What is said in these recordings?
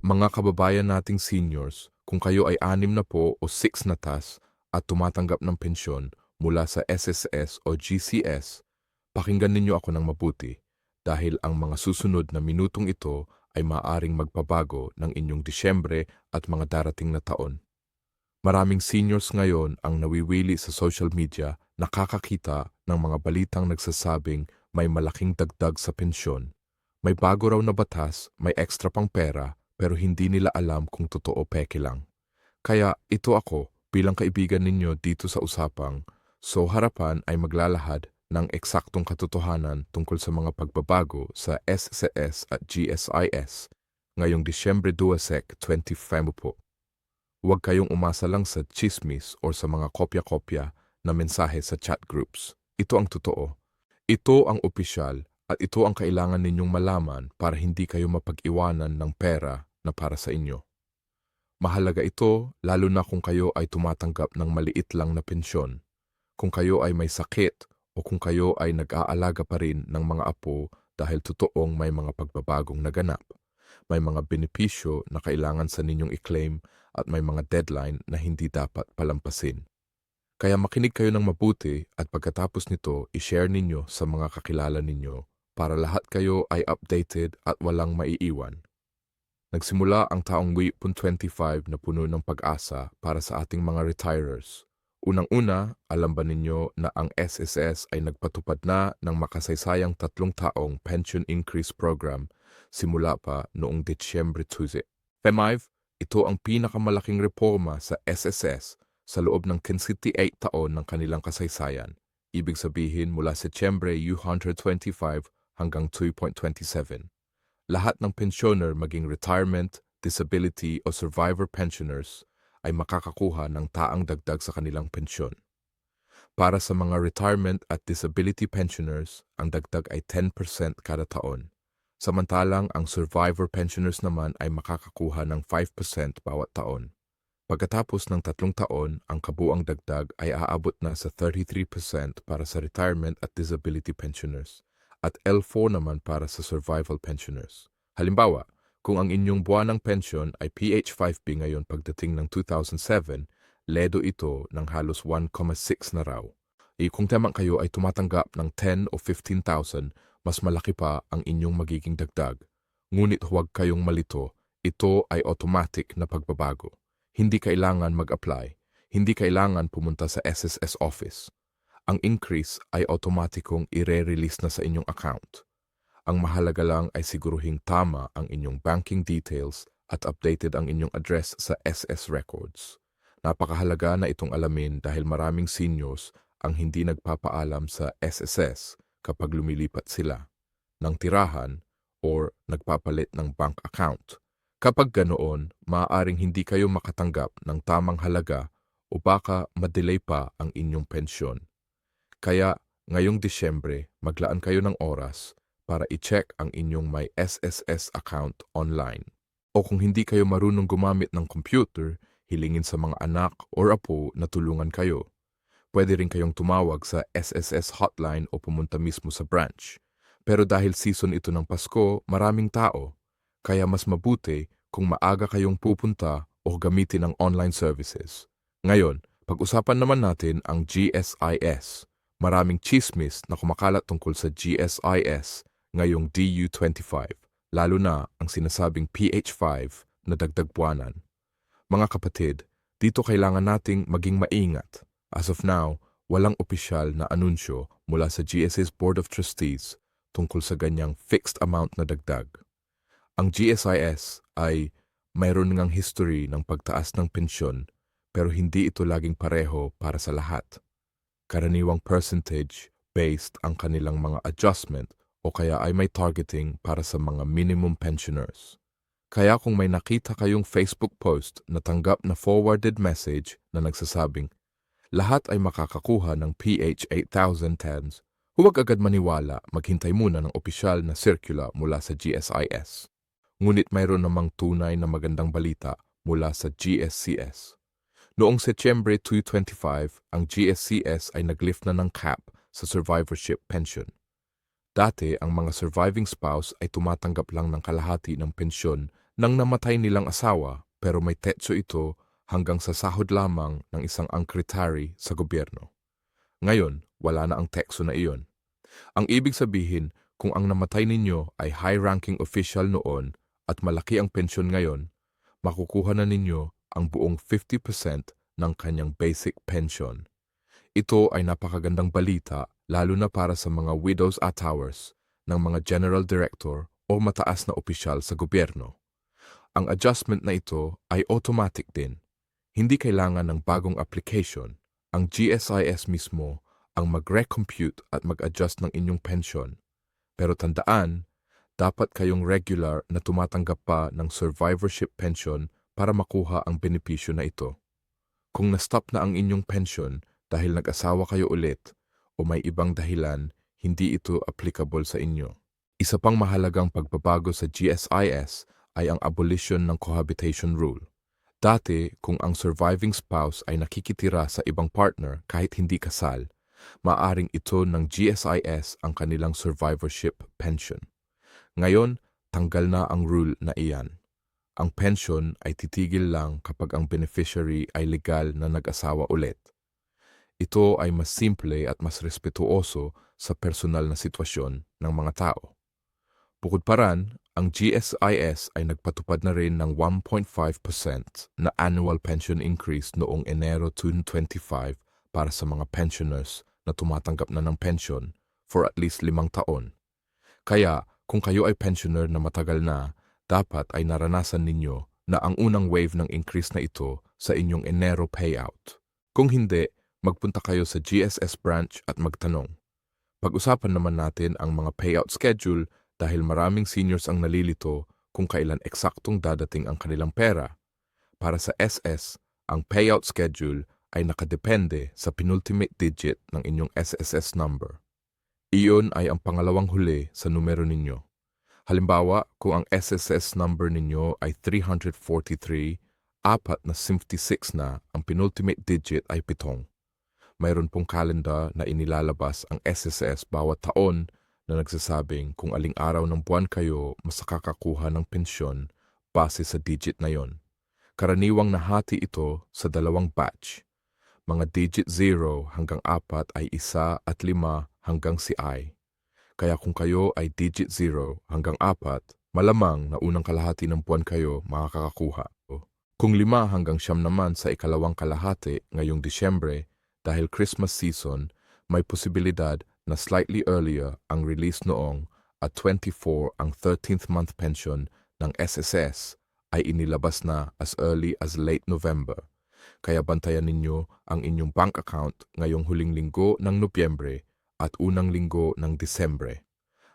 Mga kababayan nating seniors, kung kayo ay 60 o 6 na tas at tumatanggap ng pensyon mula sa SSS o GCS, pakinggan ninyo ako ng mabuti dahil ang mga susunod na minutong ito ay maaaring magpabago ng inyong Disyembre at mga darating na taon. Maraming seniors ngayon ang nawiwili sa social media, nakakakita ng mga balitang nagsasabing may malaking dagdag sa pensyon. May bago raw na batas, may extra pang pera, pero hindi nila alam kung totoo peke lang. Kaya ito ako bilang kaibigan ninyo dito sa usapang, so harapan ay maglalahad ng eksaktong katotohanan tungkol sa mga pagbabago sa SSS at GSIS ngayong Disyembre 2, 2025 po. Huwag kayong umasa lang sa chismis o sa mga kopya-kopya na mensahe sa chat groups. Ito ang totoo. Ito ang opisyal at ito ang kailangan ninyong malaman para hindi kayo mapag-iwanan ng pera na para sa inyo. Mahalaga ito lalo na kung kayo ay tumatanggap ng maliit lang na pensyon, kung kayo ay may sakit o kung kayo ay nag-aalaga pa rin ng mga apo dahil totoong may mga pagbabagong naganap. May mga benepisyo na kailangan sa ninyong i-claim at may mga deadline na hindi dapat palampasin. Kaya makinig kayo ng mabuti at pagkatapos nito i-share ninyo sa mga kakilala ninyo para lahat kayo ay updated at walang maiiwan. Nagsimula ang taong 2025 na puno ng pag-asa para sa ating mga retirers. Unang-una, alam ba ninyo na ang SSS ay nagpatupad na ng makasaysayang 3 taong pension increase program simula pa noong Disyembre 2. FEMIV, ito ang pinakamalaking reforma sa SSS sa loob ng 28 taon ng kanilang kasaysayan. Ibig sabihin mula Setyembre 125 hanggang 2.27. Lahat ng pensioner maging retirement, disability o survivor pensioners ay makakakuha ng taang dagdag sa kanilang pensyon. Para sa mga retirement at disability pensioners, ang dagdag ay 10% kada taon. Samantalang ang survivor pensioners naman ay makakakuha ng 5% bawat taon. Pagkatapos ng 3 taon, ang kabuang dagdag ay aabot na sa 33% para sa retirement at disability pensioners at L4 naman para sa survival pensioners. Halimbawa, kung ang inyong buwanang pension ay PH5B ngayon pagdating ng 2007, ledo ito ng halos 1,6 na raw. Kung tamang kayo ay tumatanggap ng 10 o 15,000, mas malaki pa ang inyong magiging dagdag. Ngunit huwag kayong malito, ito ay automatic na pagbabago. Hindi kailangan mag-apply, hindi kailangan pumunta sa SSS office. Ang increase ay automatikong ire-release na sa inyong account. Ang mahalaga lang ay siguruhing tama ang inyong banking details at updated ang inyong address sa SS records. Napakahalaga na itong alamin dahil maraming seniors ang hindi nagpapaalam sa SSS kapag lumilipat sila ng tirahan or nagpapalit ng bank account. Kapag ganoon, maaaring hindi kayo makatanggap ng tamang halaga o baka madelay pa ang inyong pensyon. Kaya ngayong Disyembre, maglaan kayo ng oras para i-check ang inyong may SSS account online. O kung hindi kayo marunong gumamit ng computer, hilingin sa mga anak or apo na tulungan kayo. Pwede rin kayong tumawag sa SSS hotline o pumunta mismo sa branch. Pero dahil season ito ng Pasko, maraming tao. Kaya mas mabuti kung maaga kayong pupunta o gamitin ang online services. Ngayon, pag-usapan naman natin ang GSIS. Maraming chismis na kumakalat tungkol sa GSIS ngayong DU25, lalo na ang sinasabing PH5 na dagdag buwanan. Mga kapatid, dito kailangan nating maging maingat. As of now, walang opisyal na anunsyo mula sa GSIS Board of Trustees tungkol sa ganyang fixed amount na dagdag. Ang GSIS ay mayroon ngang history ng pagtaas ng pensyon pero hindi ito laging pareho para sa lahat. Karaniwang percentage-based ang kanilang mga adjustment o kaya ay may targeting para sa mga minimum pensioners. Kaya kung may nakita kayong Facebook post na tanggap na forwarded message na nagsasabing lahat ay makakakuha ng PH 8,010, huwag agad maniwala, maghintay muna ng opisyal na circular mula sa GSIS. Ngunit mayroon namang tunay na magandang balita mula sa GSCS. Noong Setyembre 2025, ang GSCS ay naglift na ng cap sa survivorship pension. Dati, ang mga surviving spouse ay tumatanggap lang ng kalahati ng pensyon ng namatay nilang asawa pero may tetso ito hanggang sa sahod lamang ng isang angkritary sa gobyerno. Ngayon, wala na ang tekso na iyon. Ang ibig sabihin, kung ang namatay ninyo ay high-ranking official noon at malaki ang pensyon ngayon, makukuha na ninyo ang buong 50% ng kanyang basic pension. Ito ay napakagandang balita lalo na para sa mga widows at towers ng mga general director o mataas na opisyal sa gobyerno. Ang adjustment na ito ay automatic din. Hindi kailangan ng bagong application. Ang GSIS mismo ang mag-recompute at mag-adjust ng inyong pension. Pero tandaan, dapat kayong regular na tumatanggap pa ng survivorship pension para makuha ang benepisyo na ito. Kung na-stop na ang inyong pension dahil nag-asawa kayo ulit o may ibang dahilan, hindi ito applicable sa inyo. Isa pang mahalagang pagbabago sa GSIS ay ang abolition ng cohabitation rule. Dati, kung ang surviving spouse ay nakikitira sa ibang partner kahit hindi kasal, maaring ito ng GSIS ang kanilang survivorship pension. Ngayon, tanggal na ang rule na iyan. Ang pension ay titigil lang kapag ang beneficiary ay legal na nag-asawa ulit. Ito ay mas simple at mas respetuoso sa personal na sitwasyon ng mga tao. Bukod pa ran, ang GSIS ay nagpatupad na rin ng 1.5% na annual pension increase noong Enero 2025 para sa mga pensioners na tumatanggap na ng pension for at least 5 taon. Kaya, kung kayo ay pensioner na matagal na, dapat ay naranasan ninyo na ang unang wave ng increase na ito sa inyong Enero payout. Kung hindi, magpunta kayo sa GSS branch at magtanong. Pag-usapan naman natin ang mga payout schedule dahil maraming seniors ang nalilito kung kailan eksaktong dadating ang kanilang pera. Para sa SS, ang payout schedule ay nakadepende sa penultimate digit ng inyong SSS number. Iyon ay ang pangalawang huli sa numero ninyo. Halimbawa, kung ang SSS number ninyo ay 343, 456 na, ang penultimate digit ay 7. Mayroon pong kalenda na inilalabas ang SSS bawat taon na nagsasabing kung aling araw ng buwan kayo mas nakakakuha ng pensyon base sa digit na yon. Karaniwang nahati ito sa 2 batch. Mga digit 0 hanggang 4 ay 1 at 5 hanggang si I. Kaya kung kayo ay digit 0 hanggang 4, malamang na unang kalahati ng buwan kayo makakakuha. Kung 5 hanggang 9 naman sa ikalawang kalahati ngayong Disyembre, dahil Christmas season, may posibilidad na slightly earlier ang release noong at 24 ang 13th month pension ng SSS ay inilabas na as early as late November. Kaya bantayan ninyo ang inyong bank account ngayong huling linggo ng Nobyembre at unang linggo ng Disembre.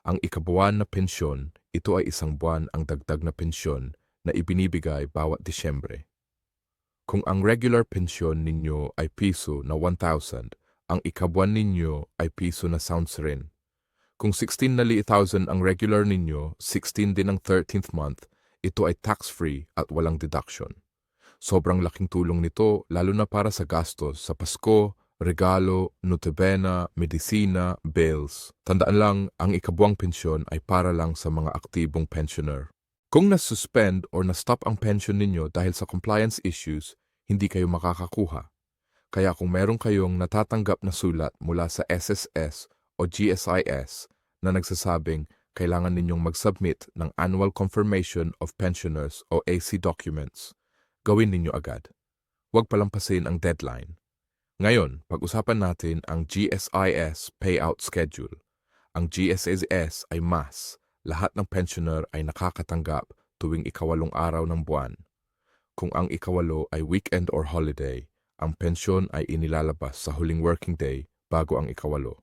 Ang ikabuwan na pensyon, ito ay 1 buwan ang dagdag na pensyon na ibinibigay bawat Disyembre. Kung ang regular pensyon ninyo ay piso na 1,000, ang ikabuwan ninyo ay piso na sounds rin. Kung 16,000 ang regular ninyo, 16 din ang 13th month, ito ay tax-free at walang deduction. Sobrang laking tulong nito lalo na para sa gastos sa Pasko, regalo, notebena, medisina, bills. Tandaan lang, ang ikabuwang pensyon ay para lang sa mga aktibong pensioner. Kung na-suspend or na-stop ang pension ninyo dahil sa compliance issues, hindi kayo makakakuha. Kaya kung meron kayong natatanggap na sulat mula sa SSS o GSIS na nagsasabing kailangan ninyong mag-submit ng Annual Confirmation of Pensioners o AC documents, gawin ninyo agad. Huwag palampasin ang deadline. Ngayon, pag-usapan natin ang GSIS payout schedule. Ang GSIS ay mass. Lahat ng pensioner ay nakakatanggap tuwing ika-8 araw ng buwan. Kung ang ika-8 ay weekend or holiday, ang pensyon ay inilalabas sa huling working day bago ang ika-8.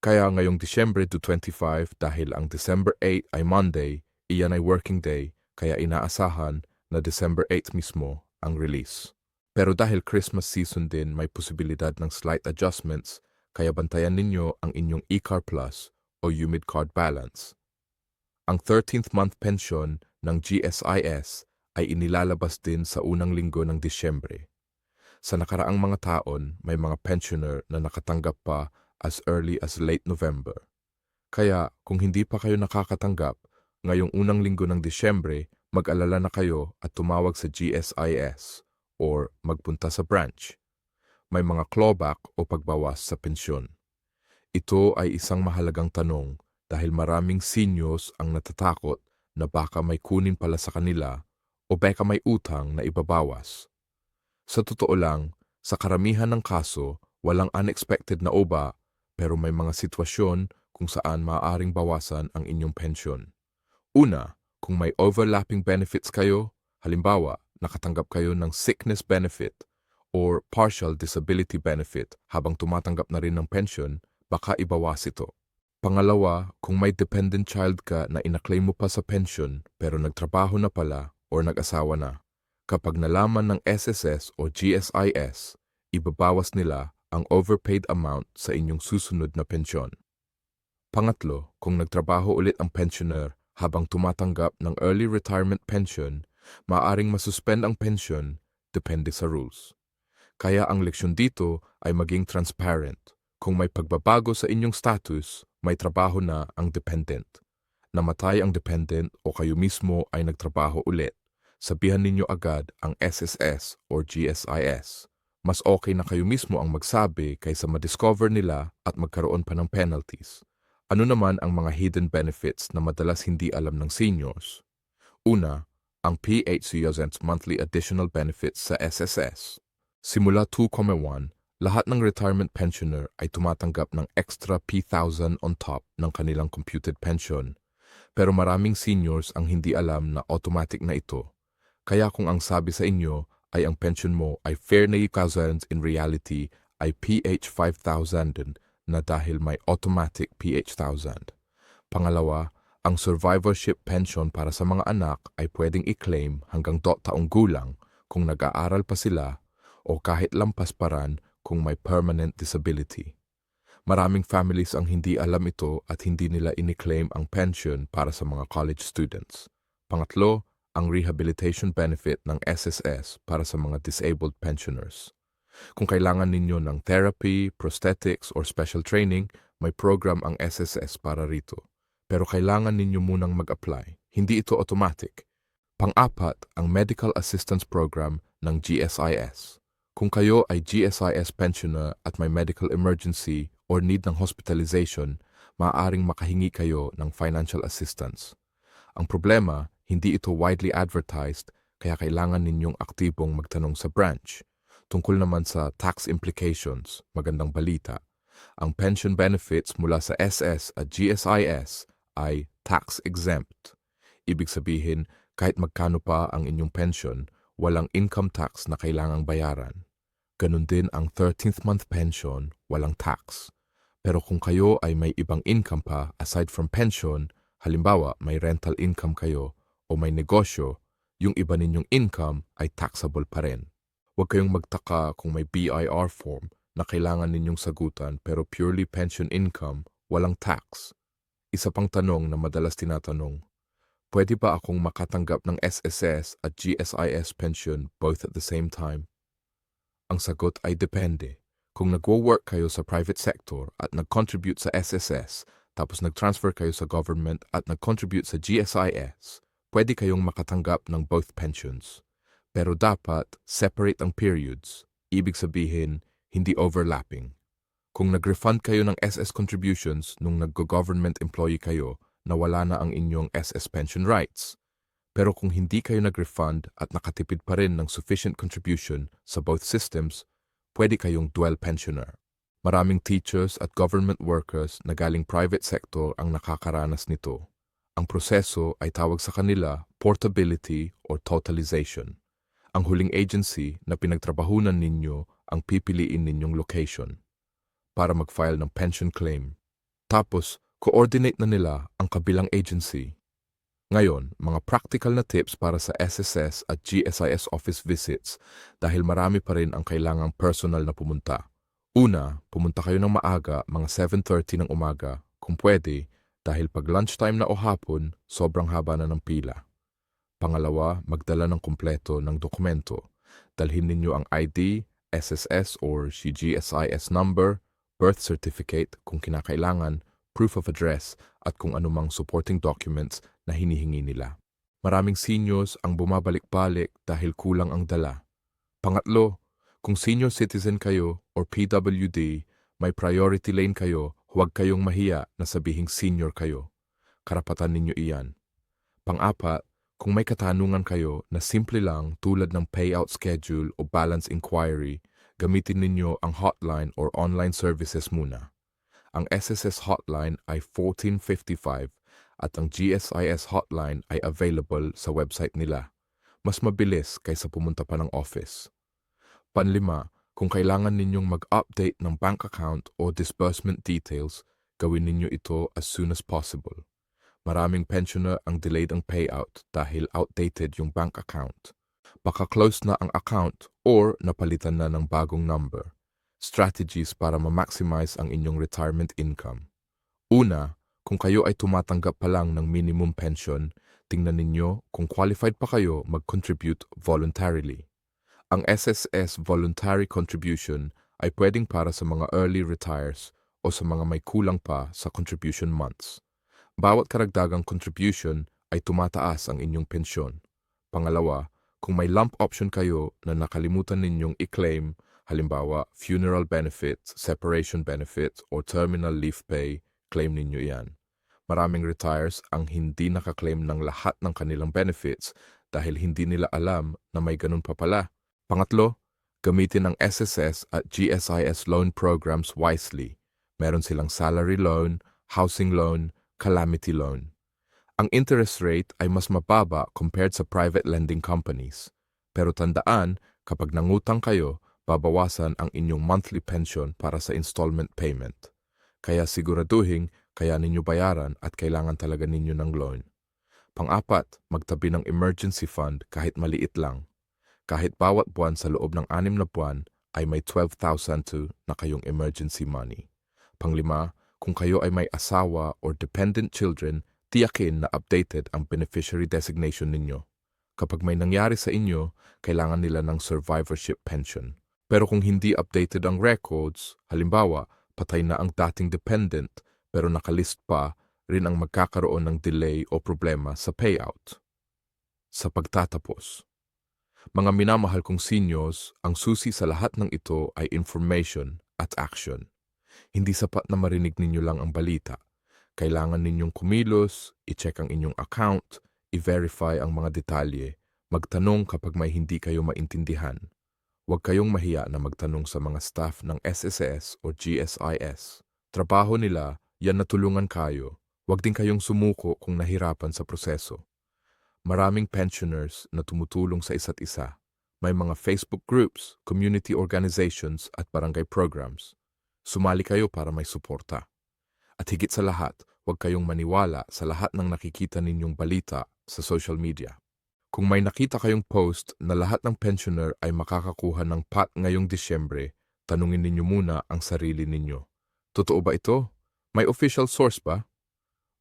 Kaya ngayong Disyembre 25 dahil ang December 8 ay Monday, iyan ay working day, kaya inaasahan na December 8 mismo ang release. Pero dahil Christmas season din may posibilidad ng slight adjustments, kaya bantayan ninyo ang inyong eCar Plus o UMID card balance. Ang 13th month pension ng GSIS ay inilalabas din sa unang linggo ng Disyembre. Sa nakaraang mga taon, may mga pensioner na nakatanggap pa as early as late November. Kaya kung hindi pa kayo nakakatanggap, ngayong unang linggo ng Disyembre, Mag-alala na kayo at tumawag sa GSIS or magpunta sa branch. May mga clawback o pagbawas sa pensyon. Ito ay isang mahalagang tanong dahil maraming seniors ang natatakot na baka may kunin pala sa kanila o baka may utang na ibabawas. Sa totoo lang, sa karamihan ng kaso, walang unexpected na oba pero may mga sitwasyon kung saan maaaring bawasan ang inyong pensyon. Una, kung may overlapping benefits kayo, halimbawa, nakatanggap kayo ng sickness benefit or partial disability benefit habang tumatanggap na rin ng pension, baka ibawas ito. Pangalawa, kung may dependent child ka na inaklaim mo pa sa pension pero nagtrabaho na pala or nag-asawa na, kapag nalaman ng SSS o GSIS, ibabawas nila ang overpaid amount sa inyong susunod na pensyon. Pangatlo, kung nagtrabaho ulit ang pensioner habang tumatanggap ng early retirement pension, maaaring masuspend ang pension depende sa rules. Kaya ang leksyon dito ay maging transparent. Kung may pagbabago sa inyong status, may trabaho na ang dependent. Namatay ang dependent o kayo mismo ay nagtrabaho ulit, sabihan ninyo agad ang SSS or GSIS. Mas okay na kayo mismo ang magsabi kaysa ma-discover nila at magkaroon pa ng penalties. Ano naman ang mga hidden benefits na madalas hindi alam ng seniors? Una, ang PHCO's monthly additional benefits sa SSS. Simula 2,1, lahat ng retirement pensioner ay tumatanggap ng extra P1,000 on top ng kanilang computed pension. Pero maraming seniors ang hindi alam na automatic na ito. Kaya kung ang sabi sa inyo ay ang pension mo ay fair na thousands, in reality ay PH 5,000 na dahil may automatic PH 1,000. Pangalawa, ang survivorship pension para sa mga anak ay pwedeng i-claim hanggang 2 taong gulang kung nag-aaral pa sila o kahit lampas paran kung may permanent disability. Maraming families ang hindi alam ito at hindi nila ini-claim ang pension para sa mga college students. Pangatlo, ang rehabilitation benefit ng SSS para sa mga disabled pensioners. Kung kailangan ninyo ng therapy, prosthetics, or special training, may program ang SSS para rito. Pero kailangan ninyo munang mag-apply. Hindi ito automatic. Pang-apat, ang Medical Assistance Program ng GSIS. Kung kayo ay GSIS pensioner at may medical emergency or need ng hospitalization, maaaring makahingi kayo ng financial assistance. Ang problema, hindi ito widely advertised kaya kailangan ninyong aktibong magtanong sa branch. Tungkol naman sa tax implications, magandang balita. Ang pension benefits mula sa SS at GSIS ay tax-exempt. Ibig sabihin, kahit magkano pa ang inyong pension, walang income tax na kailangang bayaran. Ganon din ang 13th month pension, walang tax. Pero kung kayo ay may ibang income pa aside from pension, halimbawa may rental income kayo o may negosyo, yung iba ninyong income ay taxable pa rin. Huwag kayong magtaka kung may BIR form na kailangan ninyong sagutan pero purely pension income, walang tax. Isa pang tanong na madalas tinatanong, pwede ba akong makatanggap ng SSS at GSIS pension both at the same time? Ang sagot ay depende. Kung nagwo-work kayo sa private sector at nag-contribute sa SSS, tapos nag-transfer kayo sa government at nag-contribute sa GSIS, pwede kayong makatanggap ng both pensions. Pero dapat separate ang periods. Ibig sabihin, hindi overlapping. Kung nag-refund kayo ng SS contributions nung nag-government employee kayo, nawala na ang inyong SS pension rights. Pero kung hindi kayo nag-refund at nakatipid pa rin ng sufficient contribution sa both systems, pwede kayong dual pensioner. Maraming teachers at government workers na galing private sector ang nakakaranas nito. Ang proseso ay tawag sa kanila portability or totalization. Ang huling agency na pinagtrabahunan ninyo ang pipiliin ninyong location para mag-file ng pension claim. Tapos, coordinate na nila ang kabilang agency. Ngayon, mga practical na tips para sa SSS at GSIS office visits dahil marami pa rin ang kailangang personal na pumunta. Una, pumunta kayo ng maaga mga 7:30 ng umaga kung pwede dahil pag lunchtime na o hapon, sobrang haba na ng pila. Pangalawa, magdala ng kumpleto ng dokumento. Dalhin ninyo ang ID, SSS or GSIS number, birth certificate kung kinakailangan, proof of address at kung anumang supporting documents na hinihingi nila. Maraming seniors ang bumabalik-balik dahil kulang ang dala. Pangatlo, kung senior citizen kayo or PWD, may priority lane kayo, huwag kayong mahiya na sabihing senior kayo. Karapatan ninyo iyan. Pang-apat, kung may katanungan kayo na simple lang tulad ng payout schedule o balance inquiry, gamitin ninyo ang hotline or online services muna. Ang SSS hotline ay 1455 at ang GSIS hotline ay available sa website nila. Mas mabilis kaysa pumunta pa ng office. Panlima, kung kailangan ninyong mag-update ng bank account o disbursement details, gawin ninyo ito as soon as possible. Maraming pensioner ang delayed ang payout dahil outdated yung bank account. Baka close na ang account or napalitan na ng bagong number. Strategies para ma-maximize ang inyong retirement income. Una, kung kayo ay tumatanggap pa lang ng minimum pension, tingnan ninyo kung qualified pa kayo mag-contribute voluntarily. Ang SSS voluntary contribution ay pwedeng para sa mga early retires o sa mga may kulang pa sa contribution months. Bawat karagdagang contribution ay tumataas ang inyong pensyon. Pangalawa, kung may lump option kayo na nakalimutan ninyong i-claim, halimbawa funeral benefits, separation benefits, or terminal leave pay, claim ninyo yan. Maraming retires ang hindi nakaklaim ng lahat ng kanilang benefits dahil hindi nila alam na may ganun pa pala. Pangatlo, gamitin ang SSS at GSIS loan programs wisely. Meron silang salary loan, housing loan, calamity loan. Ang interest rate ay mas mababa compared sa private lending companies. Pero tandaan, kapag nangutang kayo, babawasan ang inyong monthly pension para sa installment payment. Kaya siguraduhin kaya ninyo bayaran at kailangan talaga ninyo ng loan. Pang-apat, magtabi ng emergency fund kahit maliit lang. Kahit bawat buwan sa loob ng 6 na buwan ay may 12,002 na kayong emergency money. Panglima, kung kayo ay may asawa or dependent children, tiyakin na updated ang beneficiary designation ninyo. Kapag may nangyari sa inyo, kailangan nila ng survivorship pension. Pero kung hindi updated ang records, halimbawa, patay na ang dating dependent pero nakalist pa, rin ang magkakaroon ng delay o problema sa payout. Sa pagtatapos, mga minamahal kong seniors, ang susi sa lahat ng ito ay information at action. Hindi sapat na marinig ninyo lang ang balita. Kailangan ninyong kumilos, i-check ang inyong account, i-verify ang mga detalye, magtanong kapag may hindi kayo maintindihan. Huwag kayong mahiya na magtanong sa mga staff ng SSS o GSIS. Trabaho nila, yan na tulungan kayo. Huwag din kayong sumuko kung nahirapan sa proseso. Maraming pensioners na tumutulong sa isa't isa. May mga Facebook groups, community organizations at barangay programs. Sumali kayo para may suporta. At higit sa lahat, huwag kayong maniwala sa lahat ng nakikita ninyong balita sa social media. Kung may nakita kayong post na lahat ng pensioner ay makakakuha ng pot ngayong Disyembre, tanungin ninyo muna ang sarili ninyo. Totoo ba ito? May official source ba?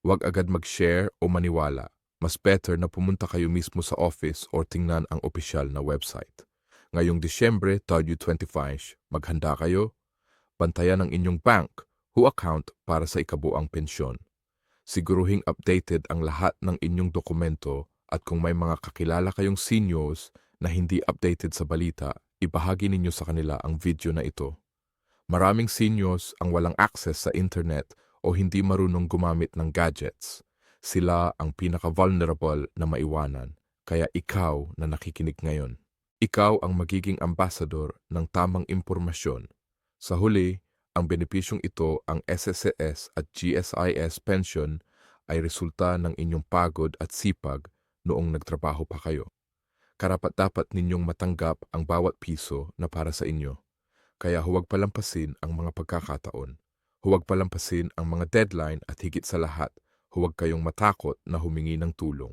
Huwag agad mag-share o maniwala. Mas better na pumunta kayo mismo sa office o tingnan ang opisyal na website. Ngayong Disyembre 2025, maghanda kayo. Bantayan ang inyong bank who account para sa ikabuang pensyon. Siguruhing updated ang lahat ng inyong dokumento at kung may mga kakilala kayong seniors na hindi updated sa balita, ibahagi ninyo sa kanila ang video na ito. Maraming seniors ang walang access sa internet o hindi marunong gumamit ng gadgets. Sila ang pinaka-vulnerable na maiwanan, kaya ikaw na nakikinig ngayon. Ikaw ang magiging ambassador ng tamang impormasyon. Sa huli, ang benepisyong ito, ang SSS at GSIS pension, ay resulta ng inyong pagod at sipag noong nagtrabaho pa kayo. Karapat-dapat ninyong matanggap ang bawat piso na para sa inyo. Kaya huwag palampasin ang mga pagkakataon. Huwag palampasin ang mga deadline at higit sa lahat, huwag kayong matakot na humingi ng tulong.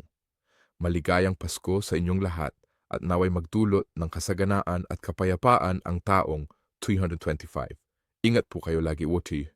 Maligayang Pasko sa inyong lahat at naway magdulot ng kasaganaan at kapayapaan ang taong 325. Ingat po kayo lagi, Woti.